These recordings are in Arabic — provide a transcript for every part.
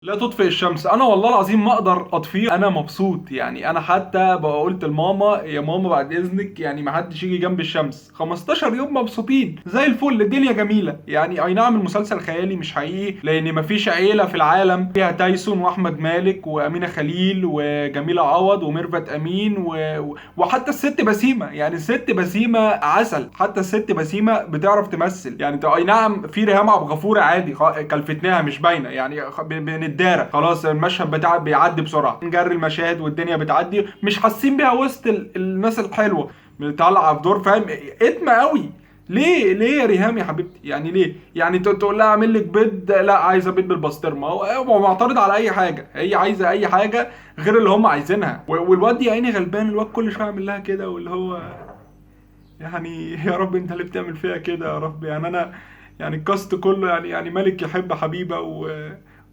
لا تطفئ الشمس. انا والله العظيم ما اقدر اطفيه، انا مبسوط يعني. انا حتى بقى قلت لماما يا ماما بعد اذنك يعني ما حدش يجي جنب الشمس. 15 يوم مبسوطين زي الفل، الدنيا جميله يعني. اي نعم المسلسل خيالي مش حقيقي، لان مفيش عيله في العالم فيها تايسون واحمد مالك وامينه خليل وجميله عوض وميرفت امين وحتى الست بسيمه. يعني الست بسيمه عسل، حتى الست بسيمه بتعرف تمثل يعني. اي نعم في ريهام عبد الغفور عادي كلفتناها مش باينه يعني، بنتدارى خلاص. المشهد بتاع بيعدي بسرعه، نجري المشاهد والدنيا بتعدي، مش حاسين بيها وسط الناس الحلوه طالعه في دور فاهم اتمه قوي. ليه يا ريهام يا حبيبتي؟ يعني ليه؟ يعني تقول لها اعمل لك بيض، لا عايزه بيض بالبسطرمه. هو معترض على اي حاجه، هي عايزه اي حاجه غير اللي هم عايزينها. والواد يا عيني غلبان، الواد كل شويه يعمل لها كده، واللي هو يعني يا رب انت اللي بتعمل فيها كده يا رب. يعني انا يعني الكاست كله يعني ملك يحب حبيبه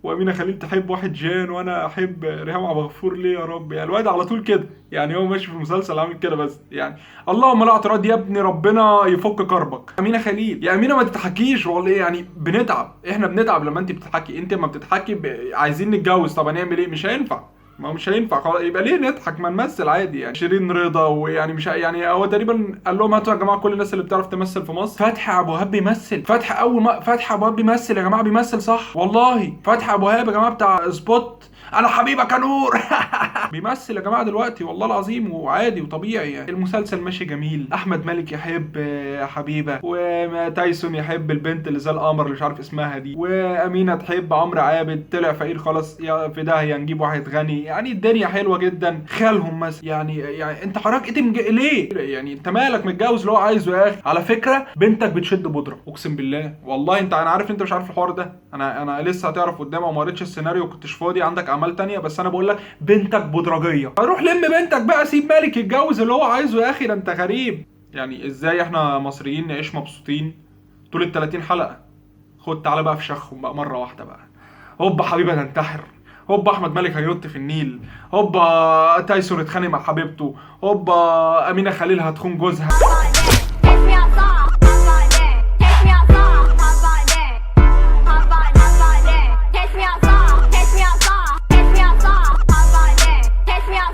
وامينه خليل تحب واحد جان، وانا احب ريهام عبد الغفور. ليه يا رب؟ يعني الواد على طول كده يعني، هو ماشي في المسلسل عامل كده بس يعني. اللهم لا اعتراض يا ابني، ربنا يفك كربك. امينه خليل يا امينه ما تضحكيش والله، يعني بنتعب، احنا بنتعب لما انت بتضحكي. انت ما بتضحكي عايزين نتجوز، طب هنعمل ايه؟ مش هينفع. ما هو مش هينفع خلاص، يبقى ليه نضحك؟ ما نمثل عادي يعني. شيرين رضا، ويعني مش يعني هو تقريبا قال لهم هاتوا يا جماعه كل الناس اللي بتعرف تمثل في مصر. فتحي ابو وهاب بيمثل. فتحي اول ما فتحي ابو وهاب بيمثل يا جماعه، بيمثل صح والله. فتحي ابو وهاب يا جماعه بتاع سبوت، انا حبيبك يا نور. بيمثل يا جماعه دلوقتي والله العظيم، وعادي وطبيعي يعني. المسلسل ماشي جميل. احمد مالك يحب حبيبه، وتايسون يحب البنت اللي زي القمر اللي مش عارف اسمها دي، وامينه تحب عمرو عابد طلع فقير خلاص يا في داهيه نجيب واحد غني. يعني الدنيا حلوه جدا. خالهم مثلا يعني انت حضرتك اتم ليه يعني؟ انت مالك متجوز اللي هو عايزه يا اخي؟ على فكره بنتك بتشد بودره اقسم بالله والله. انا عارف انت مش عارف الحوار ده، انا لسه هتعرف قدام، وما قريتش السيناريو كنتش فاضي، عندك اعمال تانية. بس انا بقول لك بنتك بودرجيه، فروح لم بنتك بقى، سيب مالك يتجوز اللي هو عايزه يا اخي. ده انت غريب يعني. ازاي احنا مصريين نعيش مبسوطين طول ال 30 حلقه؟ خد تعالى بقى في شخهم بقى مره واحده بقى. هوبا حبيبه تنتحر، هوبا احمد مالك هينط في النيل، هوبا تايسون اتخانق مع حبيبته، هوبا امينه خليل هتخون جوزها.